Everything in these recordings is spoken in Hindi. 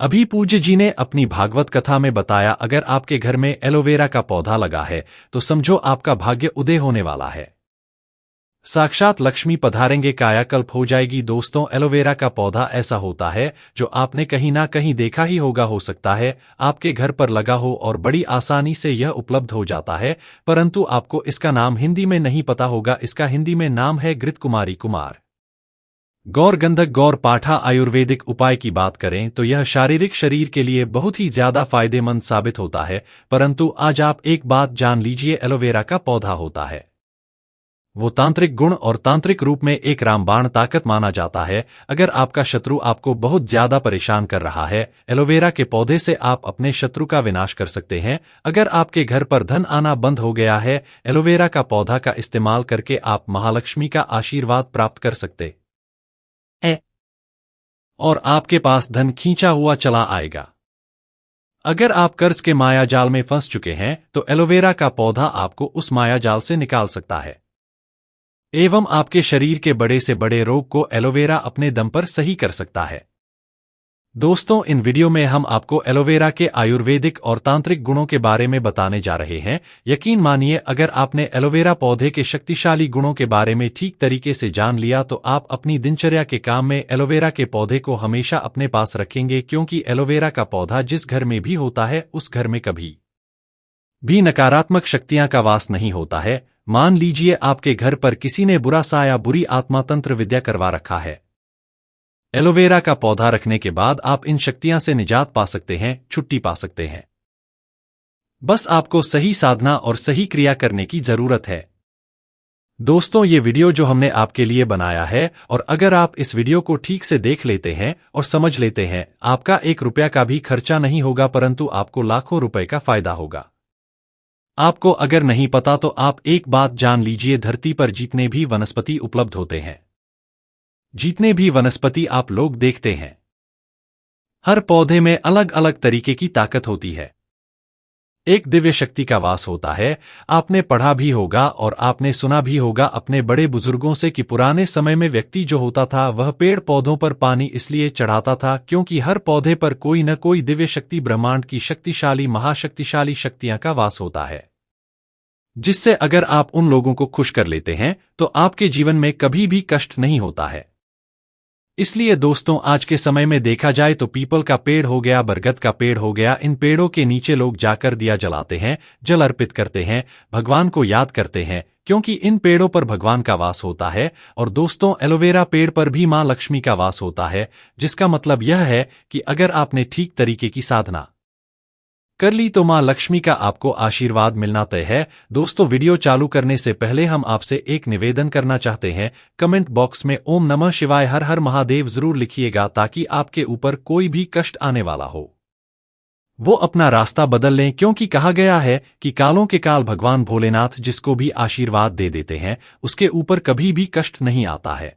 अभी पूज्य जी ने अपनी भागवत कथा में बताया, अगर आपके घर में एलोवेरा का पौधा लगा है तो समझो आपका भाग्य उदय होने वाला है। साक्षात लक्ष्मी पधारेंगे, कायाकल्प हो जाएगी। दोस्तों, एलोवेरा का पौधा ऐसा होता है जो आपने कहीं ना कहीं देखा ही होगा। हो सकता है आपके घर पर लगा हो और बड़ी आसानी से यह उपलब्ध हो जाता है, परंतु आपको इसका नाम हिंदी में नहीं पता होगा। इसका हिंदी में नाम है घृतकुमारी कुमार। गौर गंधक गौर पाठा। आयुर्वेदिक उपाय की बात करें तो यह शारीरिक शरीर के लिए बहुत ही ज्यादा फायदेमंद साबित होता है। परंतु आज आप एक बात जान लीजिए, एलोवेरा का पौधा होता है वो तांत्रिक गुण और तांत्रिक रूप में एक रामबाण ताकत माना जाता है। अगर आपका शत्रु आपको बहुत ज्यादा परेशान कर रहा है, एलोवेरा के पौधे से आप अपने शत्रु का विनाश कर सकते हैं। अगर आपके घर पर धन आना बंद हो गया है, एलोवेरा का पौधा का इस्तेमाल करके आप महालक्ष्मी का आशीर्वाद प्राप्त कर सकते हैं और आपके पास धन खींचा हुआ चला आएगा। अगर आप कर्ज के मायाजाल में फंस चुके हैं तो एलोवेरा का पौधा आपको उस मायाजाल से निकाल सकता है एवं आपके शरीर के बड़े से बड़े रोग को एलोवेरा अपने दम पर सही कर सकता है। दोस्तों, इन वीडियो में हम आपको एलोवेरा के आयुर्वेदिक और तांत्रिक गुणों के बारे में बताने जा रहे हैं। यकीन मानिए, अगर आपने एलोवेरा पौधे के शक्तिशाली गुणों के बारे में ठीक तरीके से जान लिया तो आप अपनी दिनचर्या के काम में एलोवेरा के पौधे को हमेशा अपने पास रखेंगे, क्योंकि एलोवेरा का पौधा जिस घर में भी होता है उस घर में कभी भी नकारात्मक शक्तियां का वास नहीं होता है। मान लीजिए आपके घर पर किसी ने बुरा सा या बुरी आत्मा तंत्र विद्या करवा रखा है, एलोवेरा का पौधा रखने के बाद आप इन शक्तियां से निजात पा सकते हैं, छुट्टी पा सकते हैं। बस आपको सही साधना और सही क्रिया करने की जरूरत है। दोस्तों, ये वीडियो जो हमने आपके लिए बनाया है, और अगर आप इस वीडियो को ठीक से देख लेते हैं और समझ लेते हैं, आपका 1 रुपया का भी खर्चा नहीं होगा, परंतु आपको लाखों रुपए का फायदा होगा। आपको अगर नहीं पता तो आप एक बात जान लीजिए, धरती पर जितने भी वनस्पति उपलब्ध होते हैं, जितने भी वनस्पति आप लोग देखते हैं, हर पौधे में अलग अलग तरीके की ताकत होती है। एक दिव्य शक्ति का वास होता है। आपने पढ़ा भी होगा और आपने सुना भी होगा अपने बड़े बुजुर्गों से कि पुराने समय में व्यक्ति जो होता था वह पेड़ पौधों पर पानी इसलिए चढ़ाता था क्योंकि हर पौधे पर कोई न कोई दिव्य शक्ति, ब्रह्मांड की शक्तिशाली महाशक्तिशाली शक्तियां का वास होता है, जिससे अगर आप उन लोगों को खुश कर लेते हैं तो आपके जीवन में कभी भी कष्ट नहीं होता है। इसलिए दोस्तों, आज के समय में देखा जाए तो पीपल का पेड़ हो गया, बरगद का पेड़ हो गया, इन पेड़ों के नीचे लोग जाकर दिया जलाते हैं, जल अर्पित करते हैं, भगवान को याद करते हैं, क्योंकि इन पेड़ों पर भगवान का वास होता है। और दोस्तों, एलोवेरा पेड़ पर भी मां लक्ष्मी का वास होता है, जिसका मतलब यह है कि अगर आपने ठीक तरीके की साधना कर ली तो मां लक्ष्मी का आपको आशीर्वाद मिलना तय है। दोस्तों, वीडियो चालू करने से पहले हम आपसे एक निवेदन करना चाहते हैं। कमेंट बॉक्स में ओम नमः शिवाय हर हर महादेव जरूर लिखिएगा, ताकि आपके ऊपर कोई भी कष्ट आने वाला हो वो अपना रास्ता बदल लें, क्योंकि कहा गया है कि कालों के काल भगवान भोलेनाथ जिसको भी आशीर्वाद दे देते हैं उसके ऊपर कभी भी कष्ट नहीं आता है।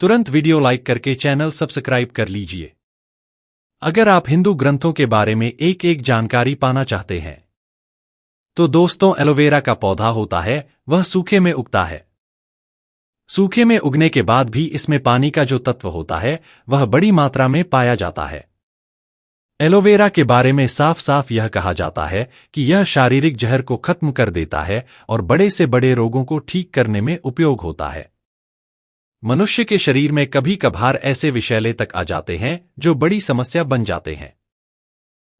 तुरंत वीडियो लाइक करके चैनल सब्सक्राइब कर लीजिए। अगर आप हिंदू ग्रंथों के बारे में एक एक जानकारी पाना चाहते हैं तो दोस्तों, एलोवेरा का पौधा होता है वह सूखे में उगता है। सूखे में उगने के बाद भी इसमें पानी का जो तत्व होता है वह बड़ी मात्रा में पाया जाता है। एलोवेरा के बारे में साफ साफ यह कहा जाता है कि यह शारीरिक जहर को खत्म कर देता है और बड़े से बड़े रोगों को ठीक करने में उपयोग होता है। मनुष्य के शरीर में कभी कभार ऐसे विषैले तक आ जाते हैं जो बड़ी समस्या बन जाते हैं।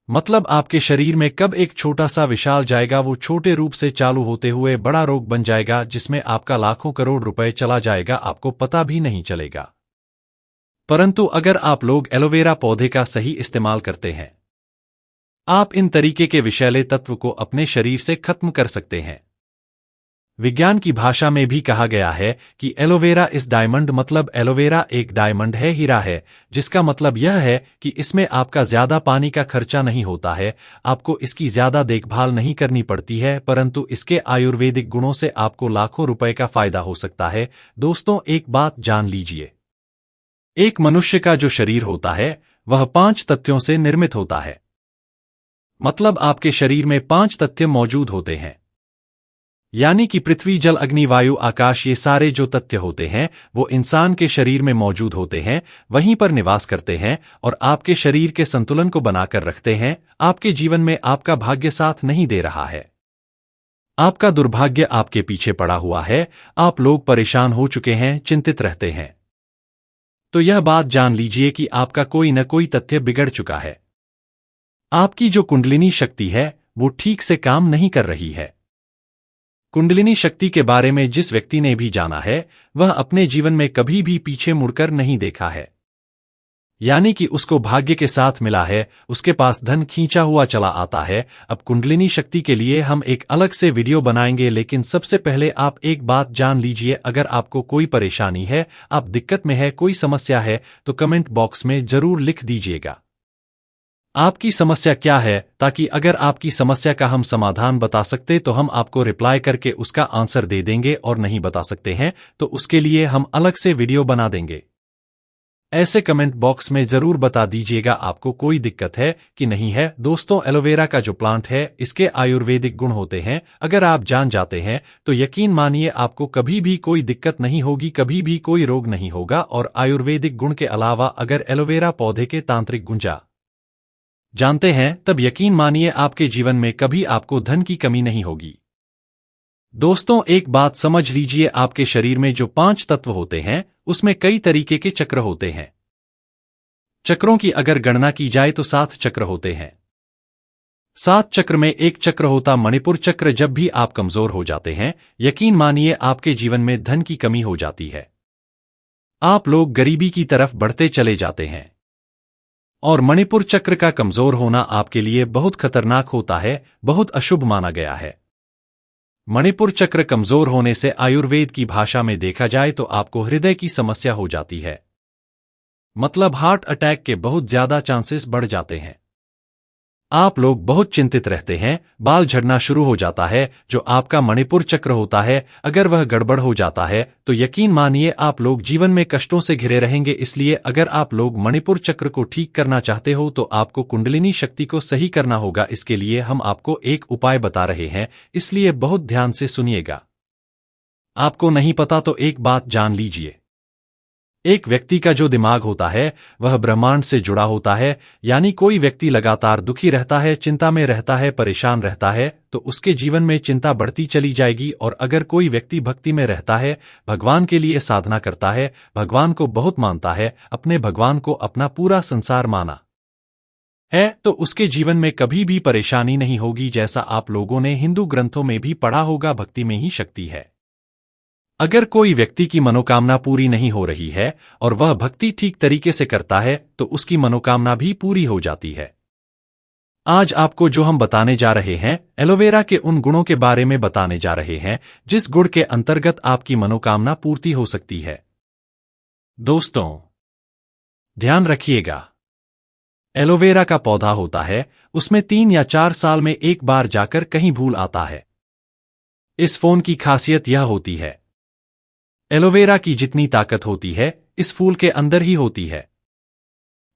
मतलब आपके शरीर में कब एक छोटा सा विशाल जाएगा, वो छोटे रूप से चालू होते हुए बड़ा रोग बन जाएगा, जिसमें आपका लाखों करोड़ रुपए चला जाएगा, आपको पता भी नहीं चलेगा। परंतु अगर आप लोग एलोवेरा पौधे का सही इस्तेमाल करते हैं, आप इन तरीके के विषैले तत्व को अपने शरीर से खत्म कर सकते हैं। विज्ञान की भाषा में भी कहा गया है कि एलोवेरा इस डायमंड, मतलब एलोवेरा एक डायमंड है, हीरा है, जिसका मतलब यह है कि इसमें आपका ज्यादा पानी का खर्चा नहीं होता है, आपको इसकी ज्यादा देखभाल नहीं करनी पड़ती है, परंतु इसके आयुर्वेदिक गुणों से आपको लाखों रुपए का फायदा हो सकता है। दोस्तों, एक बात जान लीजिए, एक मनुष्य का जो शरीर होता है वह 5 तथ्यों से निर्मित होता है। मतलब आपके शरीर में 5 तथ्य मौजूद होते हैं। यानी कि पृथ्वी, जल, अग्नि, वायु, आकाश, ये सारे जो तत्व होते हैं वो इंसान के शरीर में मौजूद होते हैं, वहीं पर निवास करते हैं और आपके शरीर के संतुलन को बनाकर रखते हैं। आपके जीवन में आपका भाग्य साथ नहीं दे रहा है, आपका दुर्भाग्य आपके पीछे पड़ा हुआ है, आप लोग परेशान हो चुके हैं, चिंतित रहते हैं, तो यह बात जान लीजिए कि आपका कोई न कोई तथ्य बिगड़ चुका है। आपकी जो कुंडलिनी शक्ति है वो ठीक से काम नहीं कर रही है। कुंडलिनी शक्ति के बारे में जिस व्यक्ति ने भी जाना है वह अपने जीवन में कभी भी पीछे मुड़कर नहीं देखा है, यानी कि उसको भाग्य के साथ मिला है, उसके पास धन खींचा हुआ चला आता है। अब कुंडलिनी शक्ति के लिए हम एक अलग से वीडियो बनाएंगे, लेकिन सबसे पहले आप एक बात जान लीजिए, अगर आपको कोई परेशानी है, आप दिक्कत में है, कोई समस्या है, तो कमेंट बॉक्स में जरूर लिख दीजिएगा आपकी समस्या क्या है, ताकि अगर आपकी समस्या का हम समाधान बता सकते तो हम आपको रिप्लाई करके उसका आंसर दे देंगे, और नहीं बता सकते हैं तो उसके लिए हम अलग से वीडियो बना देंगे। ऐसे कमेंट बॉक्स में जरूर बता दीजिएगा आपको कोई दिक्कत है कि नहीं है। दोस्तों, एलोवेरा का जो प्लांट है इसके आयुर्वेदिक गुण होते हैं, अगर आप जान जाते हैं तो यकीन मानिए आपको कभी भी कोई दिक्कत नहीं होगी, कभी भी कोई रोग नहीं होगा। और आयुर्वेदिक गुण के अलावा अगर एलोवेरा पौधे के तांत्रिक गुण जानते हैं तब यकीन मानिए आपके जीवन में कभी आपको धन की कमी नहीं होगी। दोस्तों, एक बात समझ लीजिए, आपके शरीर में जो 5 तत्व होते हैं उसमें कई तरीके के चक्र होते हैं। चक्रों की अगर गणना की जाए तो 7 चक्र होते हैं। 7 चक्र में एक चक्र होता मणिपुर चक्र। जब भी आप कमजोर हो जाते हैं, यकीन मानिए आपके जीवन में धन की कमी हो जाती है, आप लोग गरीबी की तरफ बढ़ते चले जाते हैं। और मणिपुर चक्र का कमजोर होना आपके लिए बहुत खतरनाक होता है, बहुत अशुभ माना गया है। मणिपुर चक्र कमजोर होने से आयुर्वेद की भाषा में देखा जाए तो आपको हृदय की समस्या हो जाती है, मतलब हार्ट अटैक के बहुत ज्यादा चांसेस बढ़ जाते हैं। आप लोग बहुत चिंतित रहते हैं, बाल झड़ना शुरू हो जाता है। जो आपका मणिपुर चक्र होता है अगर वह गड़बड़ हो जाता है तो यकीन मानिए आप लोग जीवन में कष्टों से घिरे रहेंगे। इसलिए अगर आप लोग मणिपुर चक्र को ठीक करना चाहते हो तो आपको कुंडलिनी शक्ति को सही करना होगा। इसके लिए हम आपको एक उपाय बता रहे हैं, इसलिए बहुत ध्यान से सुनिएगा। आपको नहीं पता तो एक बात जान लीजिए, एक व्यक्ति का जो दिमाग होता है वह ब्रह्मांड से जुड़ा होता है, यानी कोई व्यक्ति लगातार दुखी रहता है, चिंता में रहता है, परेशान रहता है तो उसके जीवन में चिंता बढ़ती चली जाएगी। और अगर कोई व्यक्ति भक्ति में रहता है, भगवान के लिए साधना करता है, भगवान को बहुत मानता है, अपने भगवान को अपना पूरा संसार माना है, तो उसके जीवन में कभी भी परेशानी नहीं होगी। जैसा आप लोगों ने हिंदू ग्रंथों में भी पढ़ा होगा, भक्ति में ही शक्ति है। अगर कोई व्यक्ति की मनोकामना पूरी नहीं हो रही है और वह भक्ति ठीक तरीके से करता है तो उसकी मनोकामना भी पूरी हो जाती है। आज आपको जो हम बताने जा रहे हैं, एलोवेरा के उन गुणों के बारे में बताने जा रहे हैं जिस गुण के अंतर्गत आपकी मनोकामना पूर्ति हो सकती है। दोस्तों, ध्यान रखिएगा, एलोवेरा का पौधा होता है, उसमें 3 या 4 साल में एक बार जाकर कहीं फूल आता है। इस फूल की खासियत यह होती है, एलोवेरा की जितनी ताकत होती है इस फूल के अंदर ही होती है।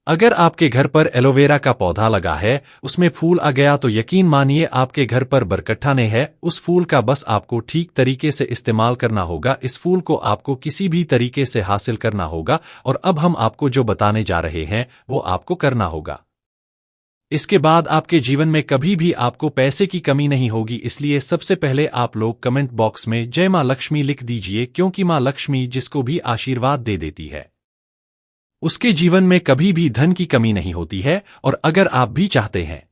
अगर आपके घर पर एलोवेरा का पौधा लगा है, उसमें फूल आ गया तो यकीन मानिए आपके घर पर बरकत आने है। उस फूल का बस आपको ठीक तरीके से इस्तेमाल करना होगा, इस फूल को आपको किसी भी तरीके से हासिल करना होगा। और अब हम आपको जो बताने जा रहे हैं वो आपको करना होगा। इसके बाद आपके जीवन में कभी भी आपको पैसे की कमी नहीं होगी। इसलिए सबसे पहले आप लोग कमेंट बॉक्स में जय मां लक्ष्मी लिख दीजिए, क्योंकि मां लक्ष्मी जिसको भी आशीर्वाद दे देती है उसके जीवन में कभी भी धन की कमी नहीं होती है। और अगर आप भी चाहते हैं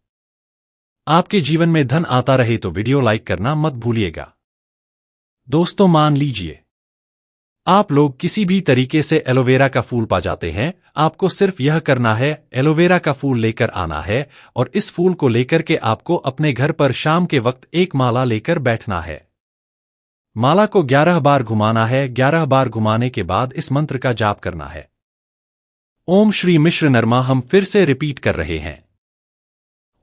आपके जीवन में धन आता रहे तो वीडियो लाइक करना मत भूलिएगा। दोस्तों, मान लीजिए आप लोग किसी भी तरीके से एलोवेरा का फूल पा जाते हैं, आपको सिर्फ यह करना है, एलोवेरा का फूल लेकर आना है और इस फूल को लेकर के आपको अपने घर पर शाम के वक्त एक माला लेकर बैठना है। माला को 11 बार घुमाना है। 11 बार घुमाने के बाद इस मंत्र का जाप करना है, ओम श्री मिश्र नरमा। हम फिर से रिपीट कर रहे हैं,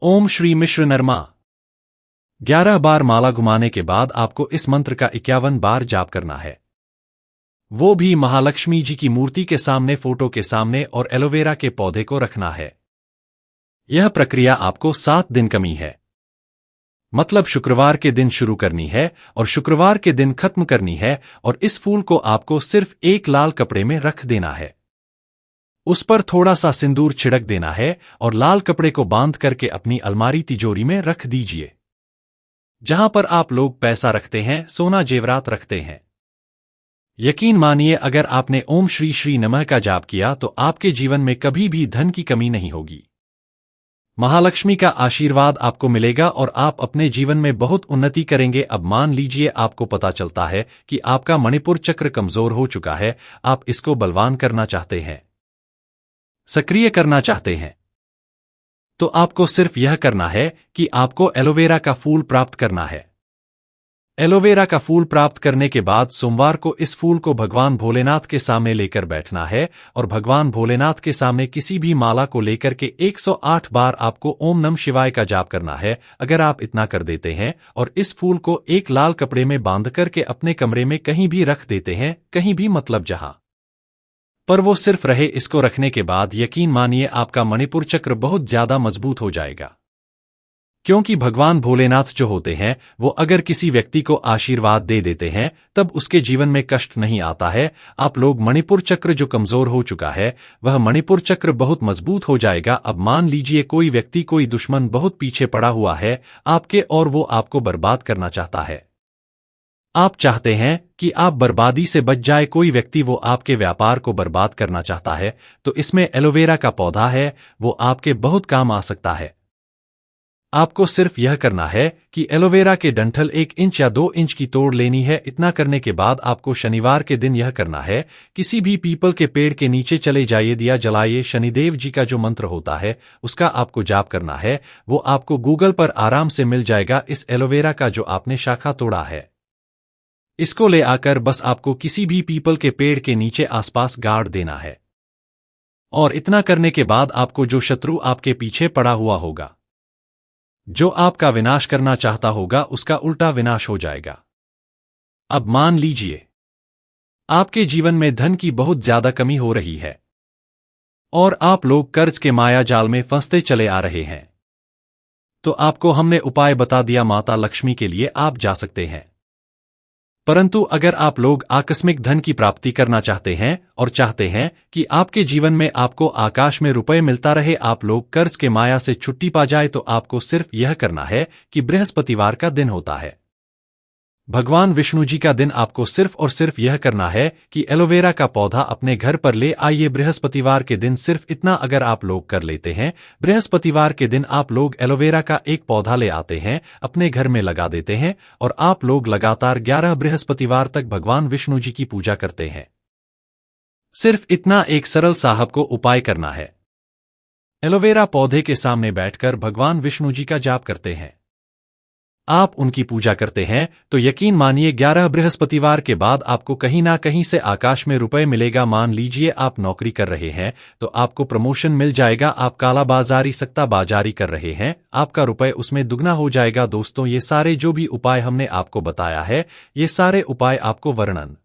ओम श्री मिश्र नरमा। 11 बार माला घुमाने के बाद आपको इस मंत्र का 51 बार जाप करना है, वो भी महालक्ष्मी जी की मूर्ति के सामने, फोटो के सामने, और एलोवेरा के पौधे को रखना है। यह प्रक्रिया आपको 7 दिन कमी है। मतलब शुक्रवार के दिन शुरू करनी है और शुक्रवार के दिन खत्म करनी है, और इस फूल को आपको सिर्फ एक लाल कपड़े में रख देना है। उस पर थोड़ा सा सिंदूर छिड़क देना है और लाल कपड़े को बांध करके अपनी अलमारी तिजोरी में रख दीजिए, जहां पर आप लोग पैसा रखते हैं, सोना जेवरात रखते हैं। यकीन मानिए, अगर आपने ओम श्री श्री नमः का जाप किया तो आपके जीवन में कभी भी धन की कमी नहीं होगी। महालक्ष्मी का आशीर्वाद आपको मिलेगा और आप अपने जीवन में बहुत उन्नति करेंगे। अब मान लीजिए आपको पता चलता है कि आपका मणिपुर चक्र कमजोर हो चुका है, आप इसको बलवान करना चाहते हैं, सक्रिय करना चाहते हैं, तो आपको सिर्फ यह करना है कि आपको एलोवेरा का फूल प्राप्त करना है। एलोवेरा का फूल प्राप्त करने के बाद सोमवार को इस फूल को भगवान भोलेनाथ के सामने लेकर बैठना है और भगवान भोलेनाथ के सामने किसी भी माला को लेकर के 108 बार आपको ओम नमः शिवाय का जाप करना है। अगर आप इतना कर देते हैं और इस फूल को एक लाल कपड़े में बांध करके अपने कमरे में कहीं भी रख देते हैं, कहीं भी मतलब जहां पर वो सिर्फ रहे, इसको रखने के बाद यकीन मानिए आपका मणिपुर चक्र बहुत ज्यादा मजबूत हो जाएगा। क्योंकि भगवान भोलेनाथ जो होते हैं वो अगर किसी व्यक्ति को आशीर्वाद दे देते हैं तब उसके जीवन में कष्ट नहीं आता है। आप लोग मणिपुर चक्र जो कमजोर हो चुका है वह मणिपुर चक्र बहुत मजबूत हो जाएगा। अब मान लीजिए कोई व्यक्ति, कोई दुश्मन बहुत पीछे पड़ा हुआ है आपके और वो आपको बर्बाद करना चाहता है, आप चाहते हैं कि आप बर्बादी से बच जाए, कोई व्यक्ति वो आपके व्यापार को बर्बाद करना चाहता है, तो इसमें एलोवेरा का पौधा है, वो आपके बहुत काम आ सकता है। आपको सिर्फ यह करना है कि एलोवेरा के डंठल 1 इंच या 2 इंच की तोड़ लेनी है। इतना करने के बाद आपको शनिवार के दिन यह करना है, किसी भी पीपल के पेड़ के नीचे चले जाइए, दिया जलाइए, शनिदेव जी का जो मंत्र होता है उसका आपको जाप करना है, वो आपको गूगल पर आराम से मिल जाएगा। इस एलोवेरा का जो आपने शाखा तोड़ा है इसको ले आकर बस आपको किसी भी पीपल के पेड़ के नीचे आसपास गाड़ देना है, और इतना करने के बाद आपको जो शत्रु आपके पीछे पड़ा हुआ होगा, जो आपका विनाश करना चाहता होगा, उसका उल्टा विनाश हो जाएगा। अब मान लीजिए आपके जीवन में धन की बहुत ज्यादा कमी हो रही है और आप लोग कर्ज के माया जाल में फंसते चले आ रहे हैं, तो आपको हमने उपाय बता दिया, माता लक्ष्मी के लिए आप जा सकते हैं। परंतु अगर आप लोग आकस्मिक धन की प्राप्ति करना चाहते हैं और चाहते हैं कि आपके जीवन में आपको आकाश में रुपए मिलता रहे, आप लोग कर्ज के माया से छुट्टी पा जाए, तो आपको सिर्फ यह करना है कि बृहस्पतिवार का दिन होता है, भगवान विष्णु जी का दिन, आपको सिर्फ और सिर्फ यह करना है कि एलोवेरा का पौधा अपने घर पर ले आइए बृहस्पतिवार के दिन। सिर्फ इतना अगर आप लोग कर लेते हैं, बृहस्पतिवार के दिन आप लोग एलोवेरा का एक पौधा ले आते हैं, अपने घर में लगा देते हैं और आप लोग लगातार 11 बृहस्पतिवार तक भगवान विष्णु जी की पूजा करते हैं। सिर्फ इतना एक सरल साहब को उपाय करना है, एलोवेरा पौधे के सामने बैठकर भगवान विष्णु जी का जाप करते हैं, आप उनकी पूजा करते हैं, तो यकीन मानिए 11 बृहस्पतिवार के बाद आपको कहीं ना कहीं से आकाश में रुपए मिलेगा। मान लीजिए आप नौकरी कर रहे हैं तो आपको प्रमोशन मिल जाएगा, आप कालाबाजारी सट्टा बाजारी कर रहे हैं, आपका रुपए उसमें दुगना हो जाएगा। दोस्तों, ये सारे जो भी उपाय हमने आपको बताया है, ये सारे उपाय आपको वर्णन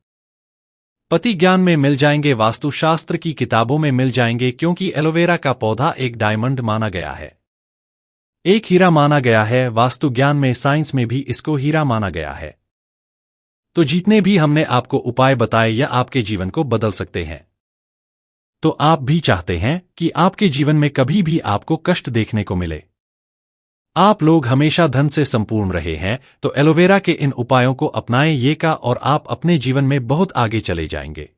पति ज्ञान में मिल जाएंगे, वास्तुशास्त्र की किताबों में मिल जाएंगे, क्योंकि एलोवेरा का पौधा एक डायमंड माना गया है, एक हीरा माना गया है। वास्तु ज्ञान में, साइंस में भी इसको हीरा माना गया है। तो जितने भी हमने आपको उपाय बताए या आपके जीवन को बदल सकते हैं, तो आप भी चाहते हैं कि आपके जीवन में कभी भी आपको कष्ट देखने को मिले, आप लोग हमेशा धन से संपूर्ण रहे हैं, तो एलोवेरा के इन उपायों को अपनाएं ये का, और आप अपने जीवन में बहुत आगे चले जाएंगे।